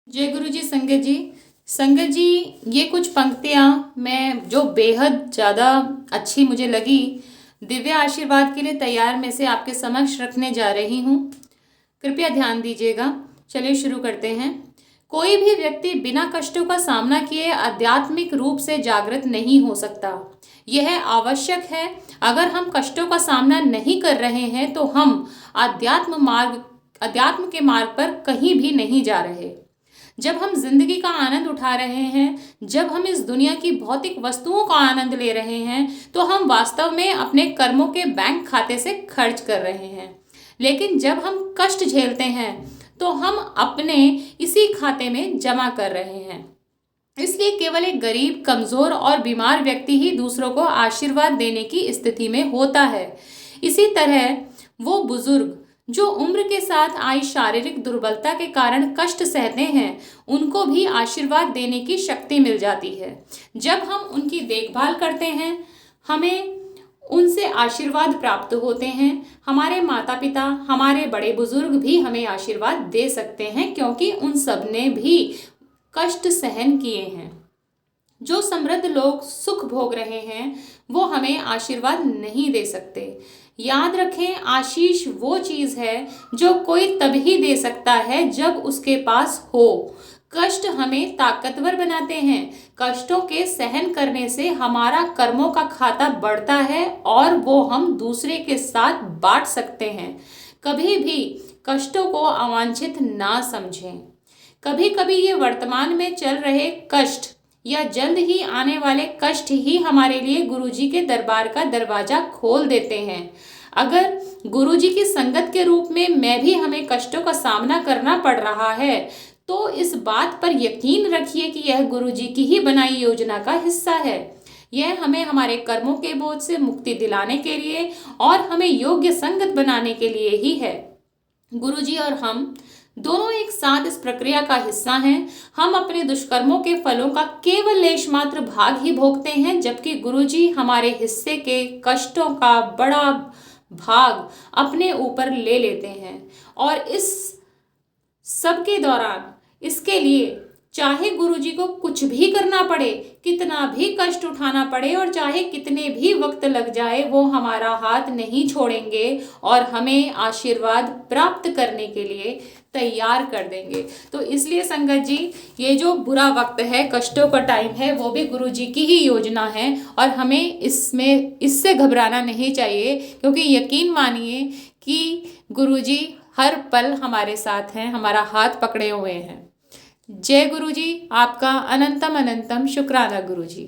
जय गुरु जी। संगत जी, संगत जी, ये कुछ पंक्तियाँ मैं जो बेहद ज़्यादा अच्छी मुझे लगी, दिव्य आशीर्वाद के लिए तैयार में से आपके समक्ष रखने जा रही हूँ। कृपया ध्यान दीजिएगा। चलिए शुरू करते हैं। कोई भी व्यक्ति बिना कष्टों का सामना किए आध्यात्मिक रूप से जागृत नहीं हो सकता। यह आवश्यक है। अगर हम कष्टों का सामना नहीं कर रहे हैं तो हम अध्यात्म के मार्ग पर कहीं भी नहीं जा रहे। जब हम जिंदगी का आनंद उठा रहे हैं, जब हम इस दुनिया की भौतिक वस्तुओं का आनंद ले रहे हैं, तो हम वास्तव में अपने कर्मों के बैंक खाते से खर्च कर रहे हैं। लेकिन जब हम कष्ट झेलते हैं तो हम अपने इसी खाते में जमा कर रहे हैं। इसलिए केवल एक गरीब, कमजोर और बीमार व्यक्ति ही दूसरों को आशीर्वाद देने की स्थिति में होता है। इसी तरह वो बुजुर्ग जो उम्र के साथ आई शारीरिक दुर्बलता के कारण कष्ट सहते हैं, उनको भी आशीर्वाद देने की शक्ति मिल जाती है। जब हम उनकी देखभाल करते हैं, हमें उनसे आशीर्वाद प्राप्त होते हैं। हमारे माता पिता, हमारे बड़े बुजुर्ग भी हमें आशीर्वाद दे सकते हैं, क्योंकि उन सब ने भी कष्ट सहन किए हैं। जो समृद्ध लोग सुख भोग रहे हैं, वो हमें आशीर्वाद नहीं दे सकते। याद रखें, आशीष वो चीज है जो कोई तभी दे सकता है जब उसके पास हो। कष्ट हमें ताकतवर बनाते हैं। कष्टों के सहन करने से हमारा कर्मों का खाता बढ़ता है और वो हम दूसरे के साथ बांट सकते हैं। कभी भी कष्टों को अवांछित ना समझें। कभी कभी ये वर्तमान में चल रहे कष्ट या जल्द ही आने वाले कष्ट ही हमारे लिए गुरुजी के दरबार का दरवाजा खोल देते हैं। अगर गुरुजी की संगत के रूप में मैं भी हमें कष्टों का सामना करना पड़ रहा है, तो इस बात पर यकीन रखिए कि यह गुरुजी की ही बनाई योजना का हिस्सा है। यह हमें हमारे कर्मों के बोझ से मुक्ति दिलाने के लिए और हमें योग्य संगत बनाने के लिए ही है। गुरुजी और हम दोनों एक साथ इस प्रक्रिया का हिस्सा हैं। हम अपने दुष्कर्मों के फलों का केवल लेश मात्र भाग ही भोगते हैं, जबकि गुरुजी हमारे हिस्से के कष्टों का बड़ा भाग अपने ऊपर ले लेते हैं। और इस सब के दौरान इसके लिए चाहे गुरुजी को कुछ भी करना पड़े, कितना भी कष्ट उठाना पड़े और चाहे कितने भी वक्त लग जाए, वो हमारा हाथ नहीं छोड़ेंगे और हमें आशीर्वाद प्राप्त करने के लिए तैयार कर देंगे। तो इसलिए संगत जी, ये जो बुरा वक्त है, कष्टों का टाइम है, वो भी गुरुजी की ही योजना है और हमें इससे घबराना नहीं चाहिए, क्योंकि यकीन मानिए कि गुरुजी हर पल हमारे साथ हैं, हमारा हाथ पकड़े हुए हैं। जय गुरुजी। आपका अनंतम अनंतम शुक्राना गुरुजी।